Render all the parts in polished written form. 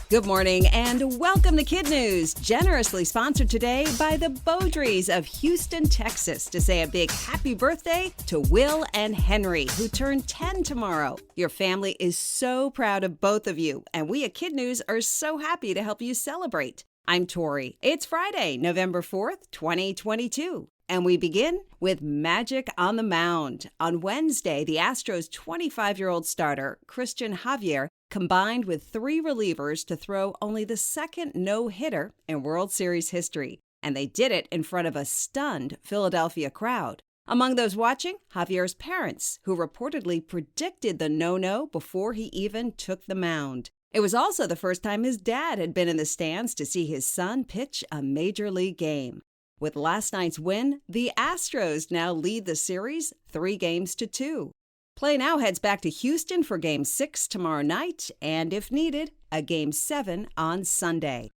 Good morning and welcome to KidNuz, generously sponsored today by the Beaudries of Houston, Texas, to say a big happy birthday to Will and Henry, who turn 10 tomorrow. Your family is so proud of both of you, and we at KidNuz are so happy to help you celebrate. I'm Tori. It's Friday, November 4th, 2022. And we begin with magic on the mound. On Wednesday, the Astros' 25-year-old starter, Christian Javier, combined with three relievers to throw only the second no-hitter in World Series history. And they did it in front of a stunned Philadelphia crowd. Among those watching, Javier's parents, who reportedly predicted the no-no before he even took the mound. It was also the first time his dad had been in the stands to see his son pitch a major league game. With last night's win, the Astros now lead the series 3-2. Play now heads back to Houston for Game 6 tomorrow night, and if needed, a Game 7 on Sunday.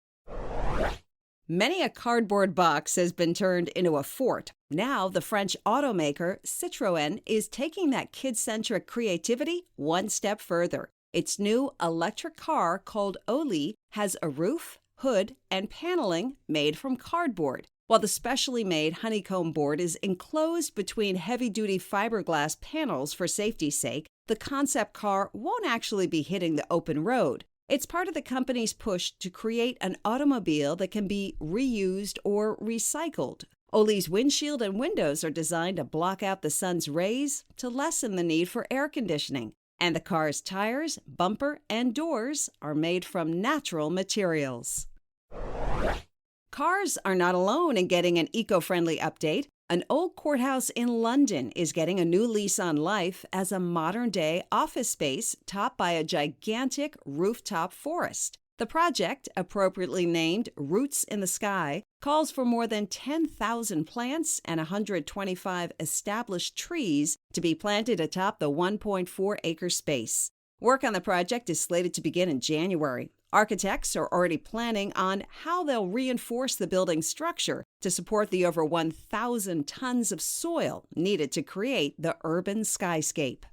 Many a cardboard box has been turned into a fort. Now, the French automaker Citroën is taking that kid-centric creativity one step further. Its new electric car called Oli has a roof, hood, and paneling made from cardboard. While the specially made honeycomb board is enclosed between heavy-duty fiberglass panels for safety's sake, the concept car won't actually be hitting the open road. It's part of the company's push to create an automobile that can be reused or recycled. Oli's windshield and windows are designed to block out the sun's rays to lessen the need for air conditioning. And the car's tires, bumper, and doors are made from natural materials. Cars are not alone in getting an eco-friendly update. An old courthouse in London is getting a new lease on life as a modern-day office space topped by a gigantic rooftop forest. The project, appropriately named Roots in the Sky, calls for more than 10,000 plants and 125 established trees to be planted atop the 1.4-acre space. Work on the project is slated to begin in January. Architects are already planning on how they'll reinforce the building's structure to support the over 1,000 tons of soil needed to create the urban skyscape.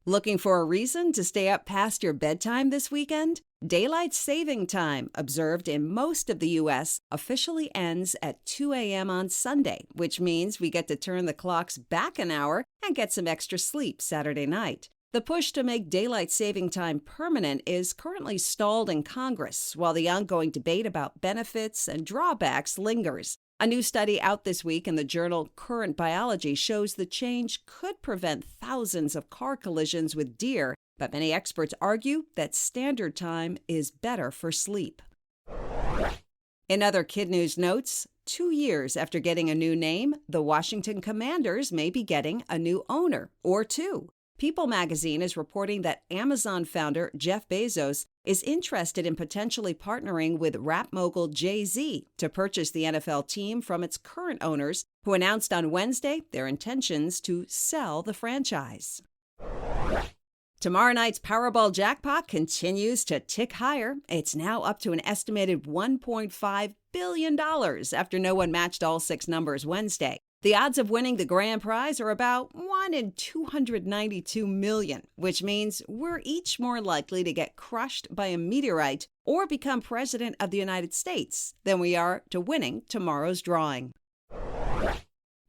Looking for a reason to stay up past your bedtime this weekend? Daylight saving time, observed in most of the U.S., officially ends at 2 a.m. on Sunday, which means we get to turn the clocks back an hour and get some extra sleep Saturday night. The push to make daylight saving time permanent is currently stalled in Congress, while the ongoing debate about benefits and drawbacks lingers. A new study out this week in the journal Current Biology shows the change could prevent thousands of car collisions with deer, but many experts argue that standard time is better for sleep. In other KidNuz notes, 2 years after getting a new name, the Washington Commanders may be getting a new owner, or two. People magazine is reporting that Amazon founder Jeff Bezos is interested in potentially partnering with rap mogul Jay-Z to purchase the NFL team from its current owners, who announced on Wednesday their intentions to sell the franchise. Tomorrow night's Powerball jackpot continues to tick higher. It's now up to an estimated $1.5 billion after no one matched all 6 numbers Wednesday. The odds of winning the grand prize are about 1 in 292 million, which means we're each more likely to get crushed by a meteorite or become president of the United States than we are to winning tomorrow's drawing.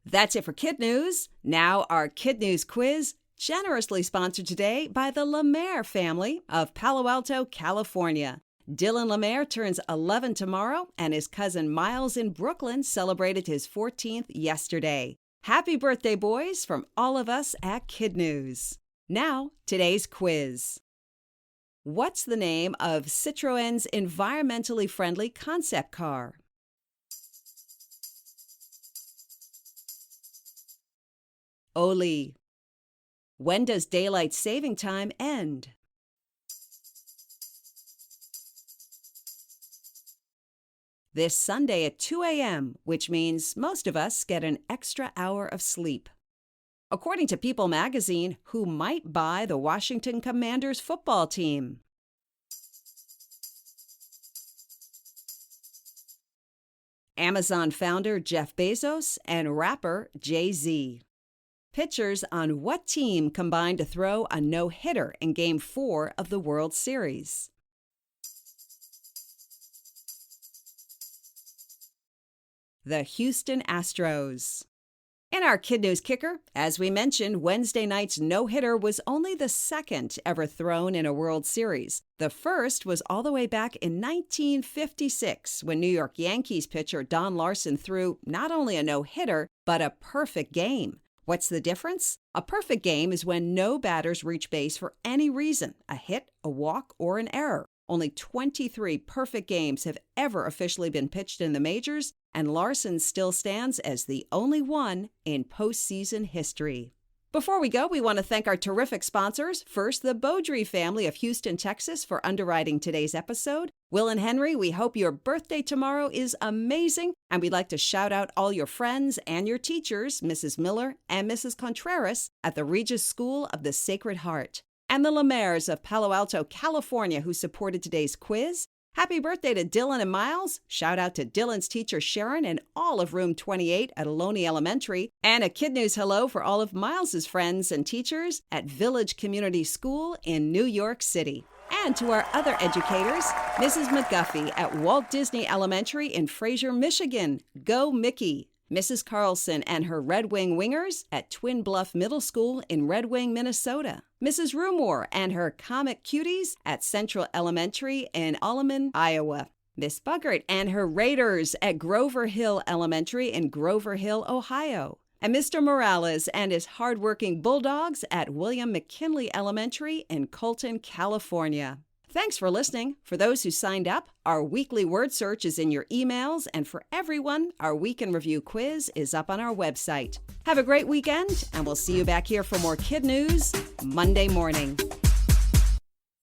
That's it for KidNuz. Now our KidNuz quiz, generously sponsored today by the Lemaire family of Palo Alto, California. Dylan Lemaire turns 11 tomorrow, and his cousin Miles in Brooklyn celebrated his 14th yesterday. Happy birthday, boys, from all of us at KidNuz. Now, today's quiz. What's the name of Citroën's environmentally friendly concept car? Oli. When does daylight saving time end? This Sunday at 2 a.m., which means most of us get an extra hour of sleep. According to People magazine, who might buy the Washington Commanders football team? Amazon founder Jeff Bezos and rapper Jay-Z. Pitchers on what team combined to throw a no-hitter in Game 4 of the World Series? the Houston Astros. In our Kid News Kicker, as we mentioned, Wednesday night's no-hitter was only the second ever thrown in a World Series. The first was all the way back in 1956 when New York Yankees pitcher Don Larson threw not only a no-hitter, but a perfect game. What's the difference? A perfect game is when no batters reach base for any reason, a hit, a walk, or an error. Only 23 perfect games have ever officially been pitched in the majors, and Larson still stands as the only one in postseason history. Before we go, we want to thank our terrific sponsors. First, the Beaudry family of Houston, Texas, for underwriting today's episode. Will and Henry, we hope your birthday tomorrow is amazing, and we'd like to shout out all your friends and your teachers, Mrs. Miller and Mrs. Contreras, at the Regis School of the Sacred Heart. And the Lemairs of Palo Alto, California, who supported today's quiz. Happy birthday to Dylan and Miles. Shout out to Dylan's teacher Sharon and all of Room 28 at Ohlone Elementary. And a Kid News hello for all of Miles's friends and teachers at Village Community School in New York City. And to our other educators, Mrs. McGuffey at Walt Disney Elementary in Fraser, Michigan. Go Mickey! Mrs. Carlson and her Red Wing Wingers at Twin Bluff Middle School in Red Wing, Minnesota. Mrs. Rumor and her Comic Cuties at Central Elementary in Alleman, Iowa. Miss Buggart and her Raiders at Grover Hill Elementary in Grover Hill, Ohio. And Mr. Morales and his hardworking Bulldogs at William McKinley Elementary in Colton, California. Thanks for listening. For those who signed up, our weekly word search is in your emails, and for everyone, our Week in Review quiz is up on our website. Have a great weekend, and we'll see you back here for more Kid News Monday morning.